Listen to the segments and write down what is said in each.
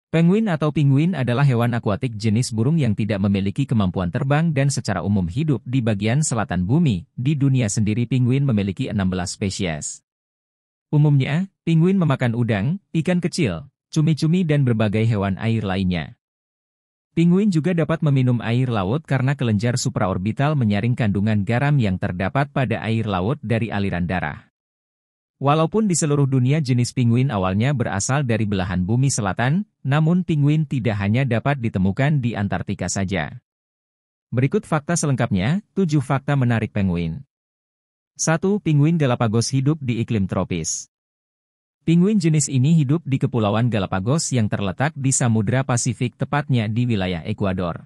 Penguin atau pinguin adalah hewan akuatik jenis burung yang tidak memiliki kemampuan terbang dan secara umum hidup di bagian selatan bumi. Di dunia sendiri pinguin memiliki 16 spesies. Umumnya, pinguin memakan udang, ikan kecil, cumi-cumi dan berbagai hewan air lainnya. Pinguin juga dapat meminum air laut karena kelenjar supraorbital menyaring kandungan garam yang terdapat pada air laut dari aliran darah. Walaupun di seluruh dunia jenis pinguin awalnya berasal dari belahan bumi selatan, namun pinguin tidak hanya dapat ditemukan di Antartika saja. Berikut fakta selengkapnya, 7 fakta menarik penguin. 1. Pinguin Galapagos hidup di iklim tropis. Pinguin jenis ini hidup di Kepulauan Galapagos yang terletak di Samudra Pasifik tepatnya di wilayah Ekuador.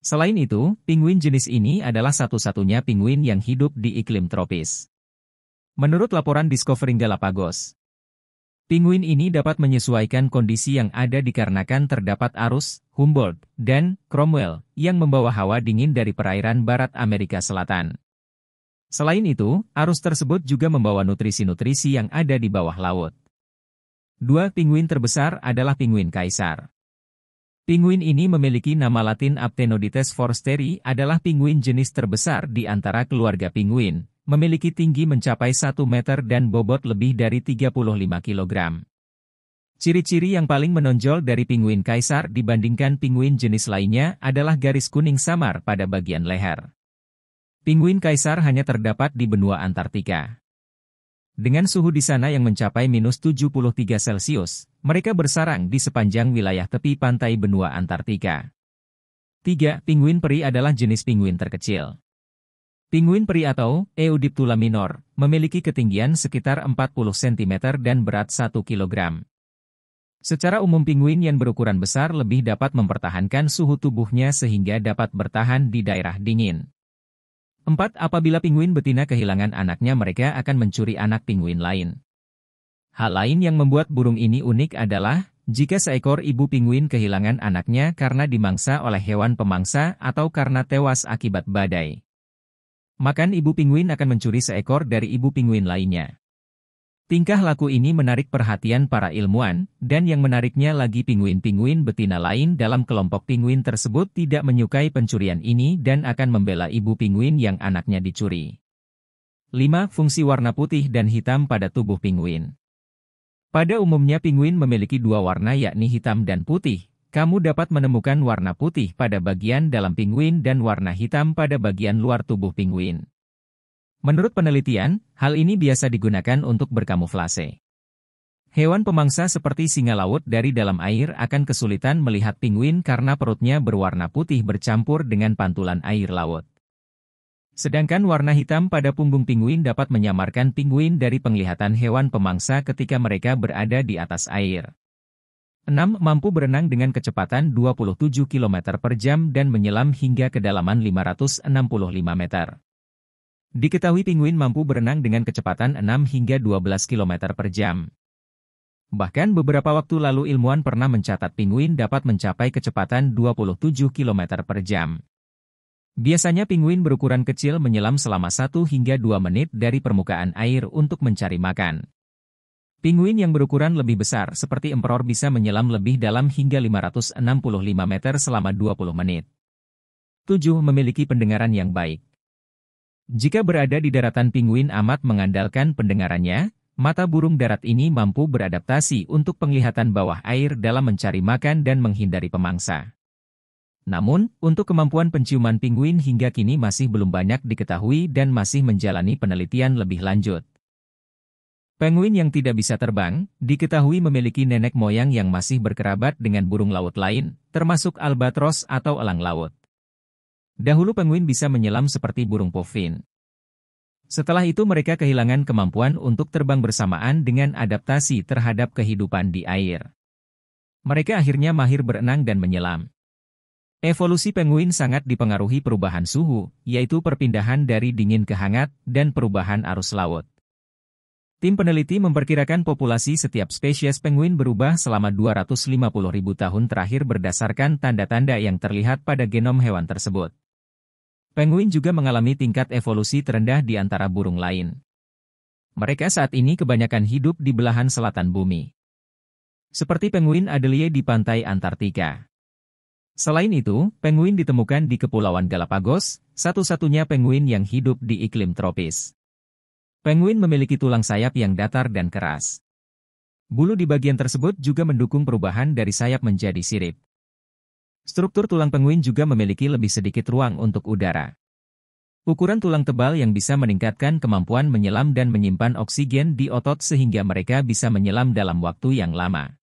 Selain itu, pinguin jenis ini adalah satu-satunya pinguin yang hidup di iklim tropis. Menurut laporan Discovering Galapagos, pinguin ini dapat menyesuaikan kondisi yang ada dikarenakan terdapat arus, Humboldt, dan Cromwell yang membawa hawa dingin dari perairan barat Amerika Selatan. Selain itu, arus tersebut juga membawa nutrisi-nutrisi yang ada di bawah laut. 2. Pinguin terbesar adalah pinguin kaisar. Pinguin ini memiliki nama latin Aptenodites forsteri adalah pinguin jenis terbesar di antara keluarga pinguin. Memiliki tinggi mencapai 1 meter dan bobot lebih dari 35 kg. Ciri-ciri yang paling menonjol dari pinguin kaisar dibandingkan pinguin jenis lainnya adalah garis kuning samar pada bagian leher. Pinguin kaisar hanya terdapat di benua Antartika. Dengan suhu di sana yang mencapai -73 Celcius, mereka bersarang di sepanjang wilayah tepi pantai benua Antartika. 3. Pinguin peri adalah jenis pinguin terkecil. Pinguin peri atau Eudiptula minor memiliki ketinggian sekitar 40 cm dan berat 1 kg. Secara umum pinguin yang berukuran besar lebih dapat mempertahankan suhu tubuhnya sehingga dapat bertahan di daerah dingin. 4. Apabila pinguin betina kehilangan anaknya mereka akan mencuri anak pinguin lain. Hal lain yang membuat burung ini unik adalah jika seekor ibu pinguin kehilangan anaknya karena dimangsa oleh hewan pemangsa atau karena tewas akibat badai. Maka ibu pinguin akan mencuri seekor dari ibu pinguin lainnya. Tingkah laku ini menarik perhatian para ilmuwan, dan yang menariknya lagi pinguin-pinguin betina lain dalam kelompok pinguin tersebut tidak menyukai pencurian ini dan akan membela ibu pinguin yang anaknya dicuri. 5. Fungsi warna putih dan hitam pada tubuh pinguin. Pada umumnya pinguin memiliki dua warna yakni hitam dan putih. Kamu dapat menemukan warna putih pada bagian dalam pinguin dan warna hitam pada bagian luar tubuh pinguin. Menurut penelitian, hal ini biasa digunakan untuk berkamuflase. Hewan pemangsa seperti singa laut dari dalam air akan kesulitan melihat pinguin karena perutnya berwarna putih bercampur dengan pantulan air laut. Sedangkan warna hitam pada punggung pinguin dapat menyamarkan pinguin dari penglihatan hewan pemangsa ketika mereka berada di atas air. 6. Mampu berenang dengan kecepatan 27 km per jam dan menyelam hingga kedalaman 565 meter. Diketahui pinguin mampu berenang dengan kecepatan 6 hingga 12 km per jam. Bahkan beberapa waktu lalu ilmuwan pernah mencatat pinguin dapat mencapai kecepatan 27 km per jam. Biasanya pinguin berukuran kecil menyelam selama 1 hingga 2 menit dari permukaan air untuk mencari makan. Pinguin yang berukuran lebih besar seperti emperor bisa menyelam lebih dalam hingga 565 meter selama 20 menit. 7. Memiliki pendengaran yang baik. Jika berada di daratan pinguin amat mengandalkan pendengarannya, mata burung darat ini mampu beradaptasi untuk penglihatan bawah air dalam mencari makan dan menghindari pemangsa. Namun, untuk kemampuan penciuman pinguin hingga kini masih belum banyak diketahui dan masih menjalani penelitian lebih lanjut. Penguin yang tidak bisa terbang, diketahui memiliki nenek moyang yang masih berkerabat dengan burung laut lain, termasuk albatros atau elang laut. Dahulu penguin bisa menyelam seperti burung puffin. Setelah itu mereka kehilangan kemampuan untuk terbang bersamaan dengan adaptasi terhadap kehidupan di air. Mereka akhirnya mahir berenang dan menyelam. Evolusi penguin sangat dipengaruhi perubahan suhu, yaitu perpindahan dari dingin ke hangat, dan perubahan arus laut. Tim peneliti memperkirakan populasi setiap spesies penguin berubah selama 250.000 tahun terakhir berdasarkan tanda-tanda yang terlihat pada genom hewan tersebut. Penguin juga mengalami tingkat evolusi terendah di antara burung lain. Mereka saat ini kebanyakan hidup di belahan selatan bumi. seperti penguin Adelie di pantai Antartika. Selain itu, penguin ditemukan di Kepulauan Galapagos, satu-satunya penguin yang hidup di iklim tropis. Penguin memiliki tulang sayap yang datar dan keras. Bulu di bagian tersebut juga mendukung perubahan dari sayap menjadi sirip. Struktur tulang penguin juga memiliki lebih sedikit ruang untuk udara. Ukuran tulang tebal yang bisa meningkatkan kemampuan menyelam dan menyimpan oksigen di otot sehingga mereka bisa menyelam dalam waktu yang lama.